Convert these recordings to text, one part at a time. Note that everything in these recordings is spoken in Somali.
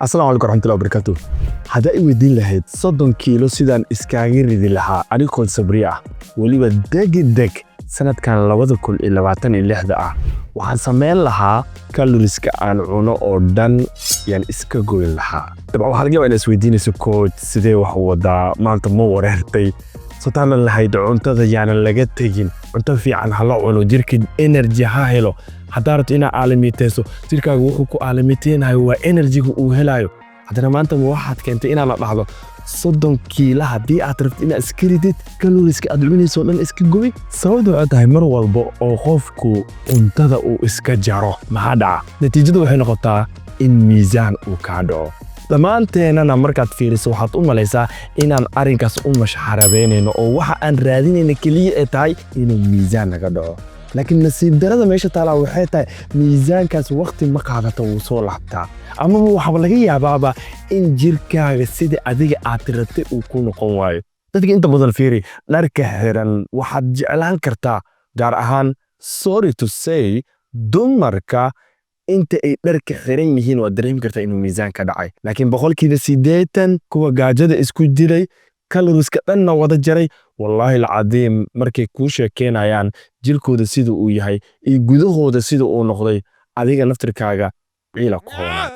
Asalaamu calaykum waraxmatullahi wabarakaatuh. Hadda I weydiin lahayd 30 kiilo sidaan iskaaga ridi lahaa anigoo sabri ah weliba deg sanadkan 2026 ah waxaan sameyn lahaa kaloriska aan cuno oo dhan yaan iska goyn lahaa. Dabcan waxaa laga yaabaa inaad isweydiinayso coach sidee wax u wadaa maanta ma wareertay sotaanan lahayd cuntada yaanan laga tegin cunto fiican ha la cuno jirka energy ha helo haddaad rabto inaad aalamiiteyso jirkaaga wuxuu ku aalamiiteynayo waa energy-ga uu helayo haddana maanta waxaad keentay inaad la dhahdo 30 kiilo haddii aad rabto inaad iska ridid kaloriska aad cunayso dhan iska goy sababtoo ay tahay mar walba oo qofku cuntada uu iska jaro maxaa dhaca natiijadu waxay noqotaa in miisaan uu ka dhaco dhammaanteenana markaad fiiriso waxaad u malaysaa inaan arrinkaas u mashxarabeynayno oo waxa aan raadinayna keliya ay tahay inuu miisaan naga dhaco laakiin nasiib darada meesha taalaa waxay tahay miisaankaas waqti ma qaadato wuu soo laabtaa ama waxaa laga yaabaaba in jirkaaga sida adiga aad rabtay uu ku noqon waayo dadka inta badan fiiri dharka xiran waxaad jeclaan kartaa gaar ahaan sorry to say dumarka inta ay dharka xiran yihiin waa dareemi kartaa inuu miisaan ka dhacay laakiin 80% kuwa gaajada isku dilay kaloriska dhanna wada jaray wallahi alcadiim markay kuu sheekeynayaan jirkooda sida uu yahay iyo gudahooda sida uu noqday adiga naftirkaaga ciila ku hoona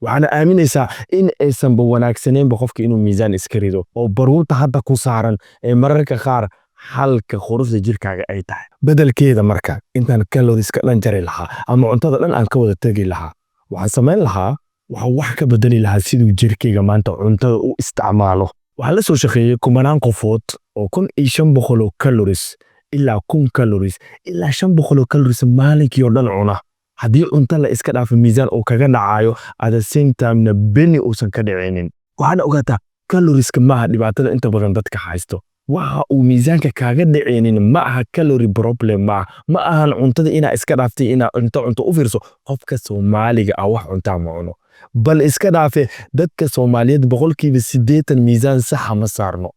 waxaana aaminaysaa in aysan wanaagsaneynba qofka inuu miisaan iska rido oo baruurta hadda ku saaran ee mararka qaar halka quruxda jirkaaga ay tahay bedelkeeda marka intaan kaloriska dhan jari lahaa ama cuntada dhan aan ka wada tagi lahaa waxaan samayn lahaa waxaan wax ka bedeli lahaa siduu jirkayga maanta cuntada u isticmaalo waxaan la soo shaqeeyey kumanaan qofood oo 1500 calories ilaa 1000 calories ilaa 500 calories maalinkii oo dhan cuna haddii cunto la iska dhaafo miisaan uu kaga dhacayo at the same time beni uusan ka dhicinin waxaana ogaataa calorieska maaha dhibaatada inta badan dadka haysto waxa uu miisaanka kaaga dhicinin ma aha calorie problem ma ahan cuntada inaa iska dhaaftay inaa cunto u fiirso qofka Soomaaliga ah wax cuntaa ma cuno bal iska dhaafe dadka Soomaaliyeed 80% miisaan sax ma saarno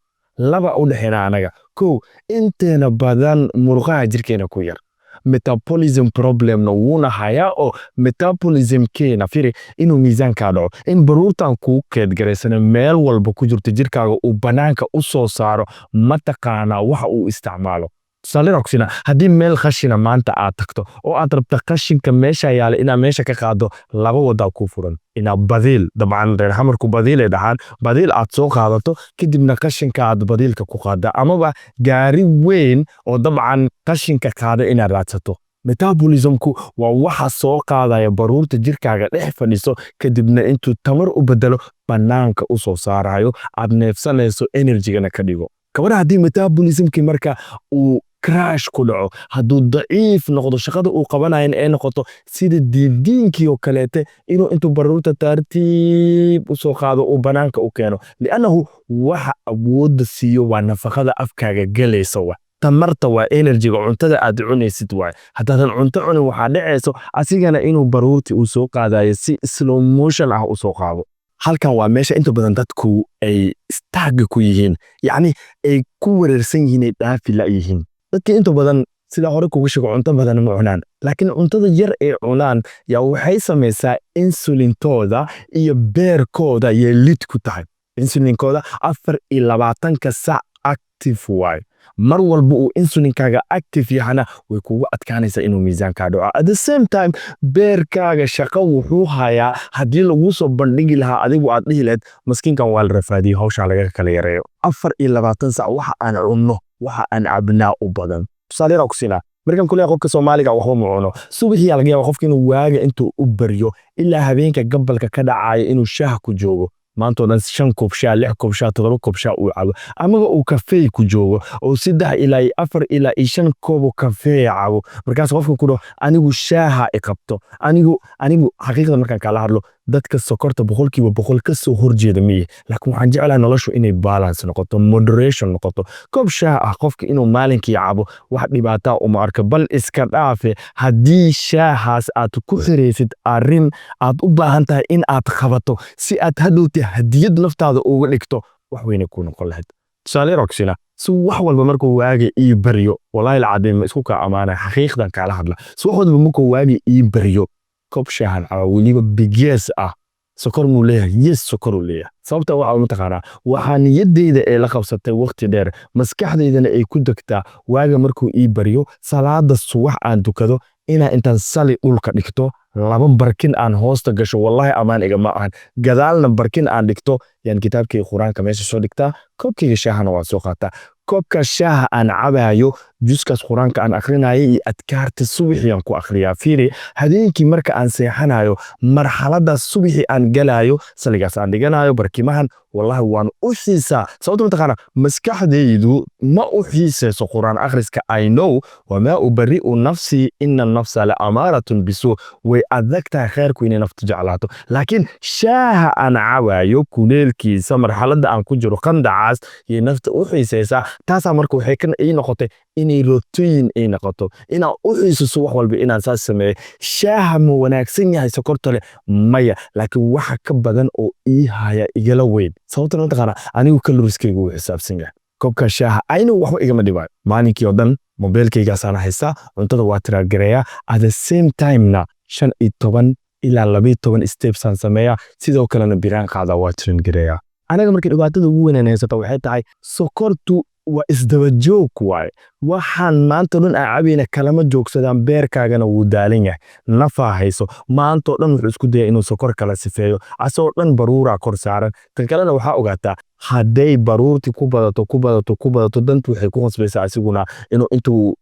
laba u dhaxayna anaga inteena badan murqaha jirkeena ku yar metabolism problem na wuuna hayaa oo metabolism keena firi inuu miisaan ka dhaco in baruurtan ku keedgareysana meel walba ku jirto jirkaaga uu banaanka u soo saaro ma taqaana waxa uu isticmaalo saliroxina haddii meel khashina maanta aad tagto oo aad rabto khashinka meesha yaala inaad meesha ka qaado laba wada ku furan inaad badiil dabcan reer hamarku badiil ay dhahaan badiil aad soo qaadato kadibna khashinka aad badiilka ku qaada amaba gaari weyn oo dabcan khashinka qaada inaad raadsato metabolismku waa waxa soo qaadaya baruurta jirkaaga dhex fadhiso kadibna intuu tamar u bedelo banaanka u soo saarayo aad neefsanayso energy-gana ka dhigo kabara haddii metabolismki marka uu crash ku dhaco hadduu daciif noqdo shaqada uu qabanayo ay noqoto sida diidiinkii oo kaleete inuu intuu baruurta tartiib u soo qaado uu banaanka u keeno li'annahu waxa awoodda siiyo waa nafaqada afkaaga galaysa tamarta waa energy-ga cuntada aad cunaysid waay haddaadan cunto cunin waxaa dhacayso asigana inuu baruurti uu soo qaadayo si slow motion ah u soo qaado halkan waa meesha inta badan dadku ay istaaga ku yihiin yacni ay ku wareersan yihiin ay dhaafi la yihiin dadka inta badan sida hore kugu sheego cunto badan ma cunaan laakiin cuntada yar ee cunaan yaa waxay samaysaa insulintooda iyo beerkooda yay lid ku tahay insulinkooda 24 saac active waay mar walba uu insulinkaaga active yahana way kugu adkaanaysaa inuu miisaanka dhaco at the same time beerkaaga shaqo wuxuu hayaa haddii lagu soo bandhigi lahaa adigu aad dhihi lahayd maskiinkan waa la rafaadiyey hawsha laga kala yareeyo 24 saac waxa aan cunno waxa aan cabnaa u badan tusaale roxina markan kulay qofka Soomaaliga wax ma cuno subaxii laga yaabo qofka inuu waaga intuu u baryo ilaa habeenka gabalka ka dhacayo inuu shaah ku joogo maanta oo dhan 5 koob shaah 6 koob shaah 7 koob shaah uu cabo ama uu kafee ku joogo oo 3 ilaa 4 ilaa 5 koob kafee cabo markaas qofka ku dhaho anigu shaaha i qabto anigu xaqiiqda markaan kala hadlo dadka sokorta 100% ka soo horjeeda miye laakiin waxaan jeclahay noloshu inay balance noqoto moderation noqoto koob shaah ah qofka inuu maalinkii cabo wax dhibaato uma arka bal iska dhaafe haddii shaahaas aad ku xireysid arrin aad u baahan tahay in aad qabato si aad hadhowti hadiyad naftaada uga dhigto wax weyn ku noqon lahayd tusaale roxina wax walba markuu waagi ii bariyo wallahi alcadiim isku ka amaana xaqiiqdan kala hadla wax walba markuu waagi ii bariyo koob shaahan waliba bigees ah sokor muu leeyahay yes sokor uu leeyahay sababta waxa mataqaanaa waxaa niyadeyda ee la qabsatay waqti dheer maskaxdeydana ay ku degtaa waaga markuu ii baryo salaada subax aan dukado inaan intaan sali dhulka dhigto laba barkin aan hoosta gasho wallahi amaan igama ahan gadaalna barkin aan dhigto yaan kitaabkii quraanka meesha soo dhigtaa koobkayga shaahana waan soo qaataa koobka shaaha aan cabayo juskaas quraanka aan akhrinayo iyo adkaarta subaxii aan ku akhriyaa fiiri habeenkii marka aan seexanayo marxalada subaxii aan galayo saligaas aan dhiganayo barkimahan wallahi waan u xiisaa sababta mataqaana maskaxdaydu ma u xiisayso quraan akhriska I know wama ubari'u nafsi inna nafsa la amaaratun bisu way adagtahay khayrku inay naftu jeclaato laakiin shaaha aan cabayo kuleelkiisa marxalada aan ku jiro qandacaas iyo nafta u xiisaysaa taasaa marka waxay kan ii noqotay inay routine ay noqoto inaan u xiisaso wax walba inaan saas sameeyo shaaha ma wanaagsan yahay sokorta leh maya laakiin waxa ka badan oo ii haya igala weyn sababta mataqaana anigu kaloriskaygu wuu xisaabsan yahay koobka shaaha aynu waxba igama dhibaayo maalinkii oo dhan mobilkaygaasaan haystaa cuntada waa tiraagareeyaa at the same time-na 15 ilaa 12 steps aan sameeyaa sidoo kalena biraan qaadaa waa tirangareeyaa anaga markii dhibaatada ugu weyn haysata waxay tahay sokortu waa isdaba joog waaye waxaan maanta dhan aan cabayna kalama joogsadaan beerkaagana wuu daalan yahay nafaa hayso maanta oo dhan wuxuu isku daya inuu sokor kala sifeeyo asoo dhan baruuraa kor saaran tan kalena waxaa ogaataa hadday baruurti ku badato dantu waxay ku qasbaysaa asiguna inuu intuu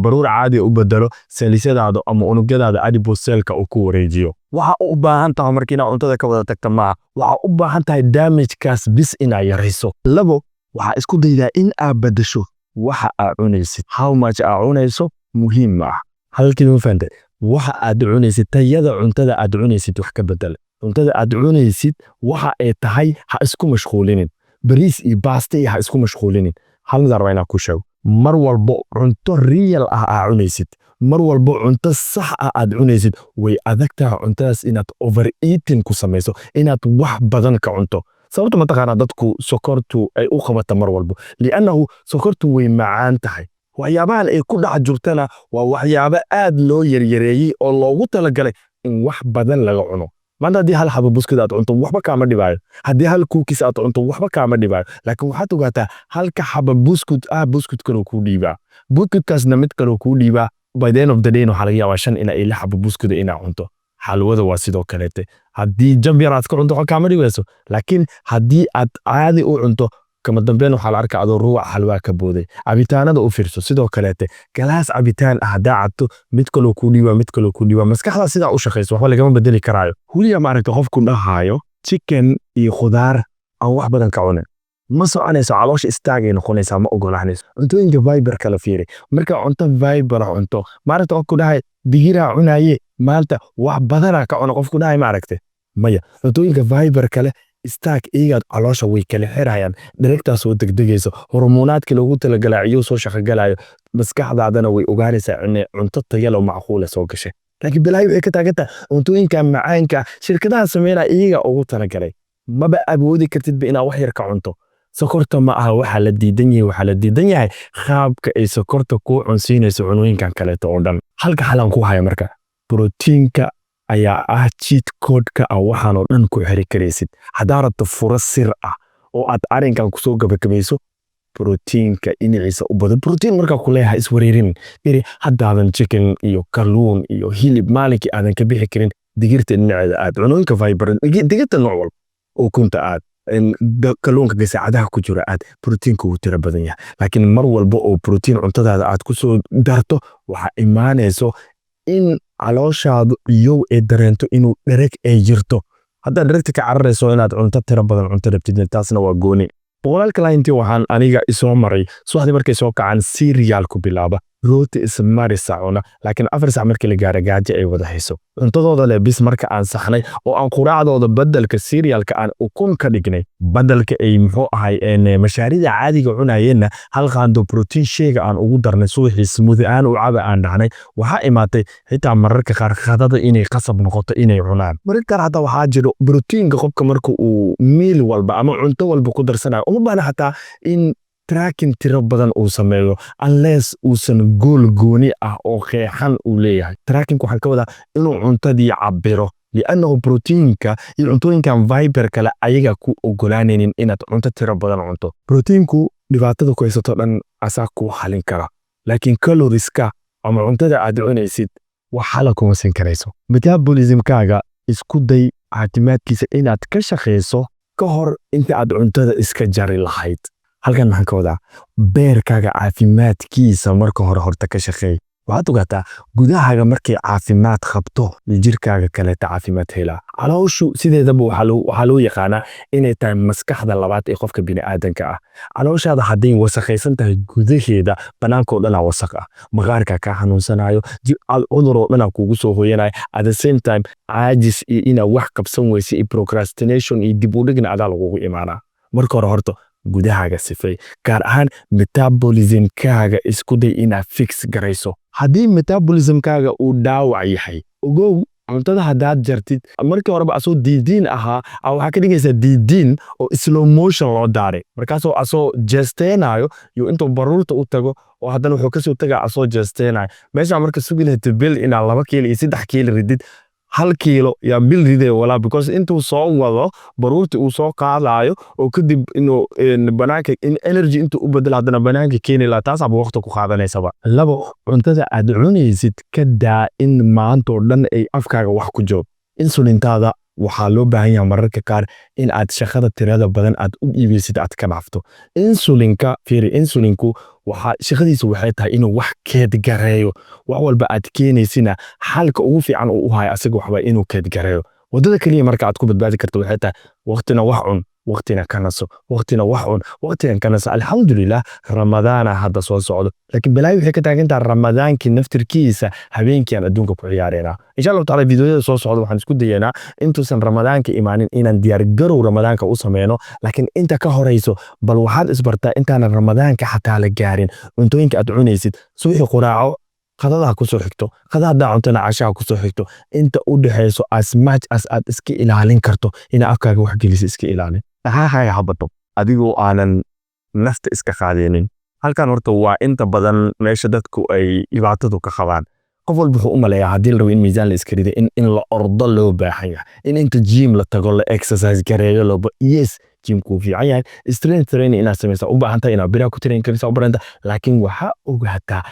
baruur caadi u bedelo seelisyadaada ama unugyadaada adiposelka uu ku wareejiyo waxa u baahan tahay markii inaad cuntada ka wada tagta maaha waxa u baahan tahay damage-kaas bis inaad yarayso labo waxaa isku daydaa in aad bedesho waxa aad cunaysid how much aad cunayso muhiim ah halkii ma fahanteen waxa aad cunaysid tayada cuntada aad cunaysid wax ka bedel cuntada aad cunaysid waxa ay tahay ha isku mashquulinin bariis iyo baasto ha isku mashquulinin hal midaan rabaa inaan ku sheego mar walbo cunto real ah aad cunaysid mar walbo cunto sax ah aad cunaysid way adagtahay cuntadaas inaad overeating ku samayso inaad wax badan ka cunto sababta mataqaanaa dadku sokortu ay u qabata mar walbo li'annahu sokortu way macaan tahay waxyaabahan ay ku dhex jirtana waa waxyaabo aad loo yaryareeyey oo loogu talagalay in wax badan laga cuno maanta haddii hal xabo buskut aad cunto waxba kaama dhibaayo haddii hal kuukis aad cunto waxba kaama dhibaayo laakiin waxaad ogaataa halka xabo buskut kaloo kuu dhiibaa buskutkaasna mid kaloo kuu dhiibaa by the end of the day waxaa laga yaabaa 5 ilaa 6 xabo buskuda inaad cunto xalwada waa sidoo kaleete haddii jab yar aad ka cunto kaama dhibayso laakiin haddii aad caadi u cunto kama dambeyn waxaa la arkaa adoo ruuc xalwaa ka booday cabitaanada u fiirso sidoo kaleete galaas cabitaan ah haddaa cabto mid kaloo kuu dhiibaa maskaxdaa sidaa u shaqayso waxba lagama bedeli karaayo weliya maaragta qofku dhahaayo chicken iyo khudaar aan wax badan ka cunin ma soconayso caloosha istaagay noqonaysaa ma ogolaanayso cuntooyinka fiber kala fiiri marka cunto fiber cunto maaragta qofku dhahay digiraa cunaye maanta wax badana ka cuno qofku dhahay maaragte maya cuntooyinka fiber kale istaag iyaga caloosha way kala xirayaan directaas oo degdegayso hormoonaadka loogu talagalay soo shaqagalayo maskaxdaadana way ogaanaysaa in cunto tayo leh macquul soo gashay laakiin bilaahi waxay ka taagantaa cuntooyinka macaanka shirkadaha sameynaya iyaga ugu talagalay maba awoodi kartid inaad wax yar ka cunto sokorta ma aha waxaa la diidan yahay qaabka ay sokorta ku cunsiinayso cunooyinkan kaleeto oo dhan halka xalan ku haya marka borotiinka ayaa ah cheat code-ka waxaan oo dhan ku xiri karaysid haddaa rabto furo sir ah oo aad arrinkan kusoo gabagabayso borotiinka dhinaciisa u badan borotiin markaa ku leeyahay iswareerin haddaadan chicken iyo kalluun iyo hilib maalinkii aadan ka bixi karin digirta dhinaceeda aad cunooyinka fiber digirta nooc walba oo kunta aad kalluunka gasaacadaha ku jira aad borotiinka uu tira badan yahay laakiin mar walba oo borotiin cuntadaada aad ku soo darto waxaa imaanayso in calooshaadu iyow ay dareento inuu dhereg ay jirto haddaad dheregta ka cararayso inaad cunto tira badan cunto rabtid taasna waa gooni boqolaalka laintii waxaan aniga isoo maray subaxdii markay soo kacaan cereal ku bilaaba rooti ismarisa cuna laakiin 4 sac markii la gaaro gaajo ay wada hayso cuntadooda leh bis marka aan saxnay oo aan quraacdooda badalka cerealka aan ukun ka dhignay badalka ay muxuu ahay mashaarida caadiga cunayeenna hal qaando protein shake aan ugu darnay subaxii smoothie aan u caba aan dhahnay waxa imaatay xitaa mararka qaar qadada inay qasab noqoto inay cunaan marka hada waxa jiro proteinka qofka marka uu meal walba ama cunto walba ku darsanayo uma baahna xataa in tracking tiro badan uu sameeyo unless uusan gool gooni ah oo qeexan uu leeyahay tracking waxaan ka wadaa inuu cuntadii cabiro li'annahu borotiinka iyo cuntooyinkan fiberka leh ayaga ku ogolaanaynin inaad cunto tiro badan cunto. Borotiinku dhibaatada ku haysato dhan asaa kuu xalin kara, laakiin calorieska ama cuntada aad cunaysid wax xala kuma siin karayso. Metabolismkaaga isku day caafimaadkiisa inaad ka shaqayso ka hor inta aad cuntada iska jari lahayd. Halkan maxaan ka wadaa? Beerkaaga caafimaadkiisa marka hore horta ka shaqeey. waxaad ogaataa gudahaaga markay caafimaad qabto jirkaaga kale caafimaad hela. Calooshu sideedaba waxaa loo yaqaanaa inay tahay maskaxda labaad ee qofka bini'aadanka ah. Calooshaada hadday wasakhaysan tahay gudaheeda banaanka oo dhan wasakh ah, maqaarka ka xanuunsanayo, cudur oo dhan kugu soo hooyanayo, at the same time caajis iyo ina wax qabsan weyse iyo procrastination iyo dib u dhigna adaa lagugu imaanaa. Marka hore horta gudahaaga sifay, gaar ahaan metabolismkaaga isku day inaad fix garayso. Haddii metabolismkaaga uu dhaawac yahay, ogow cuntada haddaad jartid markii horeba asoo diidiin ahaa waxaa ka dhigaysaa diidiin oo slow motion loo daaray, markaasoo asoo jeesteenayo iyo intuu baruurta u tago oo haddana wuxuu kasoo tagaa asoo jeesteenayo. Meesha marka sugi lahayd bil inaad 2 kiilo iyo 3 kiilo ridid, 1 kiilo yaa bil ridee walaa, because intuu soo wado baruurta uu soo qaadayo oo kadib inuu banaanka energy intuu u bedelo haddana banaanka keeni lahaa, taasaaba waqti ku qaadanaysaba. 2 cuntada aad cunaysid ka daa in maanta oo dhan ay afkaaga wax ku joogo. Insulintaada waxaa loo baahan yahay mararka qaar in aad shaqada tirada badan aad u iibeysid aad ka dhaafto. Insulinku shaqadiisu waxay tahay inuu wax keed gareeyo. Wax walba aad keenaysina xalka ugu fiican uu u hayo asaga waxba inuu keed gareeyo. Wadada kaliya marka aad ku badbaadi karto waxay tahay waqtina wax cun, waqtina ka naso, waqtina wax cun, waqtina ka naso. Alxamdulillah Ramadaana hadda soo socdo, laakiin balaayi waxay ka taagantaa Ramadaankii naftirkiisa habeenkii aan adduunka ku ciyaareenaa. Insha Allah taala fiidiyoyada soo socdo waxaan isku dayeynaa intuusan Ramadaanka imaanin inaan diyaar garow Ramadaanka u sameeyno, laakiin inta ka horeyso bal waxaad isbartaa intaan Ramadaanka xataa la gaarin cuntooyinka aad cunaysid suuxi quraaco qadada ku soo xigto, qadada cuntana cashaa ku soo xigto, inta u dhaxayso as much as aad iska ilaalin karto in afkaaga wax geliso iska ilaalin. Dhaxaaga habato adigoo aanan nafta iska qaadeenin. Halkan horta waa inta badan meesha dadku ay dhibaatadu ka qabaan. qof walba wuxuu u maleeyaa haddii la rabo in miisaan la iska rido in la ordo loo baahan yahay, in inta gym la tago la exercise gareeyo looba. Yes, gymku fiican yahay, strength training inaad samaysaa u baahan tahay inaad biraha ku train karaysaa u baahan tahay, laakiin waxaa ogaataa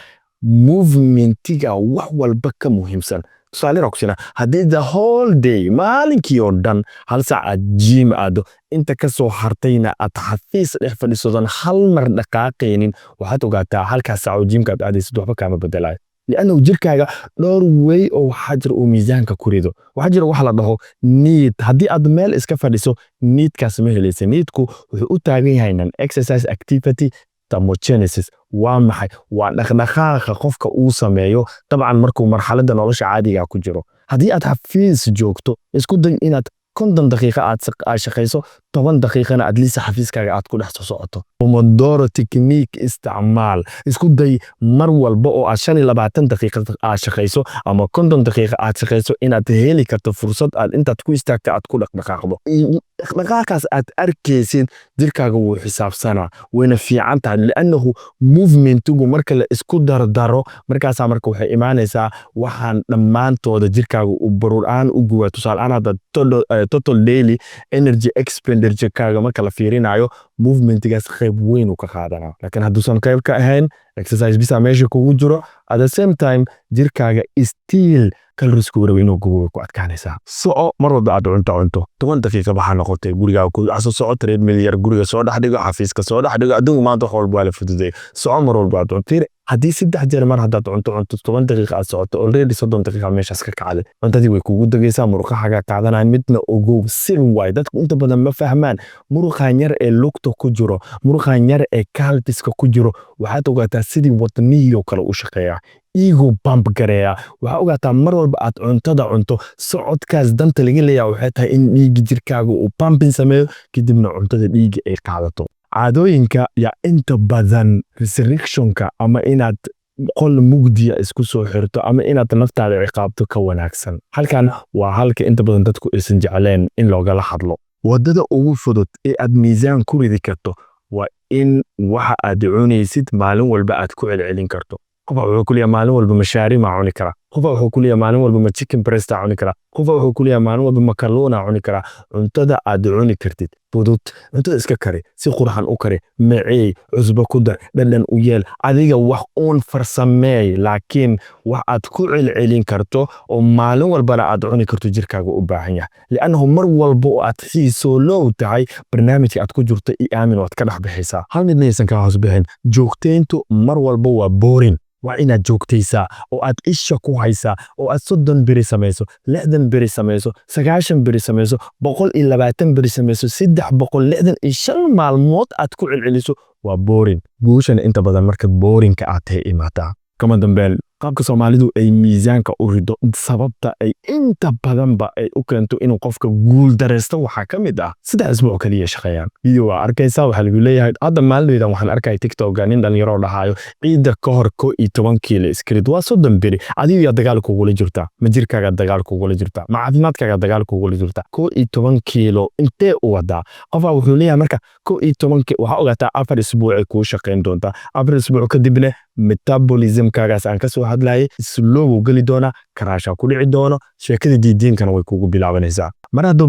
movementiga wax walba ka muhiimsan. Tusaale raaqsina haddii the whole day maalinkii oo dhan 1 saac aad gym aado, inta ka soo hartayna aad xafiis dhex fadhiisodan hal mar dhaqaaqaynin, waxaad ogaataa halkaas saac oo gymka aad aadaysid waxba kaama bedelayo. لأنه jirkaaga dhowr way oo waxa jira oo miisaanka ku rido. Waxa jira wax la dhaho need. Haddii aad meel iska fadhiso needkaas ma helaysa. Needku wuxuu u taagan yahay exercise activity thermogenesis. waa maxay? Waa dhaqdhaqaaqa qofka uu sameeyo dabcan markuu marxaladda nolosha caadiga ku jiro. Haddii aad xafiis joogto isku day inaad 50 daqiiqo aad shaqayso, 10 daqiiqana aad liisa xafiiskaaga aad ku dhex socoto. Pomodoro technique isticmaal. Isku day mar walba oo aad 25 daqiiqo aad shaqayso ama 50 daqiiqo aad shaqayso inaad heli karto fursad aad intaad ku istaagto aad ku dhaqdhaqaaqdo. dhaqdhaqaaqaas aad arkaysid jirkaaga wuu xisaabsanaa wayna fiican tahay, li'annahu movementigu marka la isku dardaro markaasaa marka waxay imaanaysaa waxaan dhammaantooda jirkaaga u baruuraan u guwa. Tusaale aan hadda total daily energy expenditure-kaaga marka la fiirinayo movementigaas qayb weyn uu ka qaadanaa. Laakiin hadduusan qayb ka ahayn exercise bisa meesha kugu jiro, at the same time jirkaaga still kaloriisku wareeg inuu gubo ku adkaanaysaa. Soco mar walba aad cunto 10 daqiiqo waxa noqotay gurigaaga ku aso socoto 3 milyan guriga soo dhax dhigo, xafiiska soo dhax dhigo, adduunka maanta wax walba la fududeey. Soco mar walba aad cunto. Haddii 3 jeer mar haddaad cunto 10 daqiiqo aad socoto already 30 daqiiqo meeshaas ka kacday. Cuntadii way kugu dagaysaa, muruqaha qaadanayaan midna ogow sin way. Dadku inta badan ma fahmaan muruqan yar ee lugta ku jiro, muruqan yar ee calviska ku jiro, waxaad ogaataa sidii wadniyo kale u shaqeeyaa. Igu pump gareeya. Waxa ogaataa mar walba aad cuntada cunto socodkaas danta laga leeyahay waxay tahay in dhiig jirkaaga uu pumping sameeyo kadibna cuntada dhiig ay qaadato. Caadooyinka ya inta badan restrictionka ama inaad qol mugdiya isku soo xirto ama inaad naftaada ciqaabto ka wanaagsan. Halkan waa halka inta badan dadku aysan jecleen in loogala hadlo. Wadada ugu fudud ee aad miisaan ku ridi karto waa in waxa aad cunaysid maalin walba aad ku celcelin karto. qof wuxuu ku leeyahay maalin walba mashaari ma cuni kara. qofa wuxuu ku leeyahay maalin walba ma chicken breast cuni karaa, qofa wuxuu ku leeyahay maalin walba makaluuna cuni karaa. Cuntada aad cuni kartid fudud, cuntada iska kari, si qurxan u kari, maceey, cusbo ku dar, dhadhan u yeel, adiga wax uun farsameey, laakiin wax aad ku celcelin karto oo maalin walbana aad cuni karto jirkaaga u baahan yahay. Li'annahu mar walba oo aad xiiso loo tahay barnaamijka aad ku jirto aamin waad ka dhex bixaysaa. Hal midna aysan kaa hoos bixin, joogteyntu mar walba waa boring. waa inaad joogtaysaa oo aad isha ku haysaa oo aad 30 beri samayso, 60 beri samayso, 90 beri samayso, 120 beri samayso, 365 maalmood aad ku celceliso. waa boring. guushan inta badan marka boringka aad tahay imaataa. kama dambeyn qaabka Soomaalidu ay miisaanka u rido sababta ay inta badanba ay u keento inuu qofka guul dareysto waxaa ka mid ah 3 isbuuc kaliya shaqeeyaan. Video waa arkaysaa waxa lagu leeyahay hadda maalmeedan waxaan arkay TikTok nin dhalinyaro dhahayo ciida ka hor 12 kiilo iskrid waa 30 beri. Adigu yaa dagaal kugula jirtaa, ma jirkaaga dagaal kugula jirtaa, ma caafimaadkaaga dagaal kugula jirtaa. 12 kiilo intee u wadaa qofka wuxuu leeyahay marka 12 waxa ogaataa 4 isbuuc ay ku shaqeyn doontaa. 4 isbuuc kadibna metabolismkaagaas aan ka soo hadlayay slow gali doona, karaasha ku dhici doono, sheekada diidiinkana way kugu bilaabanaysaa. mar hadduu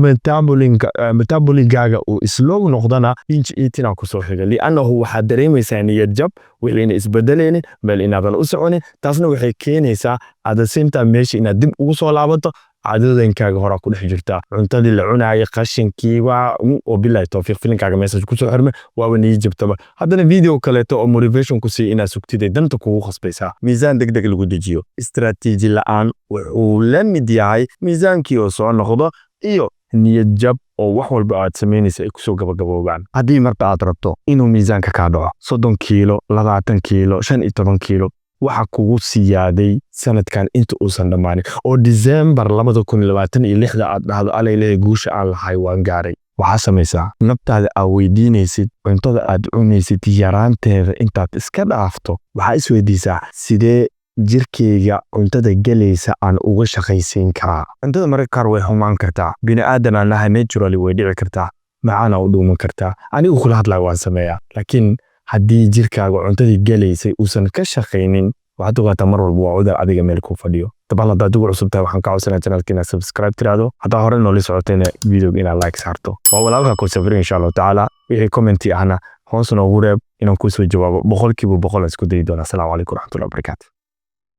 metaboligaaga uu slow noqdana binge eating ku soo xiga, li'annahu waxaad dareemaysaa niyad jab, wixii isbedelaynin, meel inaadan u soconin. taasna waxay keenaysaa aad siinta meesha inaad dib ugu soo laabato caadooyinkaaga hore ku dhex jirtaa. cuntadii la cunaayay qashinkii waa oo billahi tawfiiq filinkaaga message ku soo xirmay waa niyad jabtaba. haddana video kaleeto oo motivation ku sii inaad sugtid danta kugu khasbaysaa. miisaan degdeg lagu dejiyo istiraatiiji la'aan wuxuu la mid yahay miisaankii oo soo noqdo iyo niyad jab oo wax walba aad sameynaysa ay ku soo gabagaboobaan. haddii marka aad rabto inuu miisaanka ka dhaco 30 kiilo, 20 kiilo, 15 kiilo waxa kugu siyaaday sanadkan inta uusan dhamaanin oo December 2026 aad dhahdo alayleey guusha aan lahay waan gaaray. waxaa samaysaa naftaada aad weydiinaysid cuntada aad cunaysid yaraanteeda intaad iska dhaafto. waxaa isweydiisaa sidee jirkeyga cuntada galaysa aan uga shaqaysiin karaa. cuntada mararka qaar way xumaan kartaa, bini'aadan aan lahayn naturally way dhici kartaa, macaana u dhuuman kartaa. anigu kula hadlaa waan sameeyaa, laakiin haddii jirkaaga cuntadii galaysay uusan ka shaqaynin waxaad ogaataa mar walba waa cudar adiga meel ku fadhiyo. taban haddaad ugu cusub tahay waxaan ka codsanaa channelka inaad subscribe tiraahdo, haddaa hore noola socotayna videoga inaad like saarto. waa walaalka ku safirin insha Allah taala. wixii commenti ahna hoos noogu reeb inaan ku soo jawaabo 100% isku dayi doona. Assalaamu calaykum waraxmatullahi wabarakaatuh.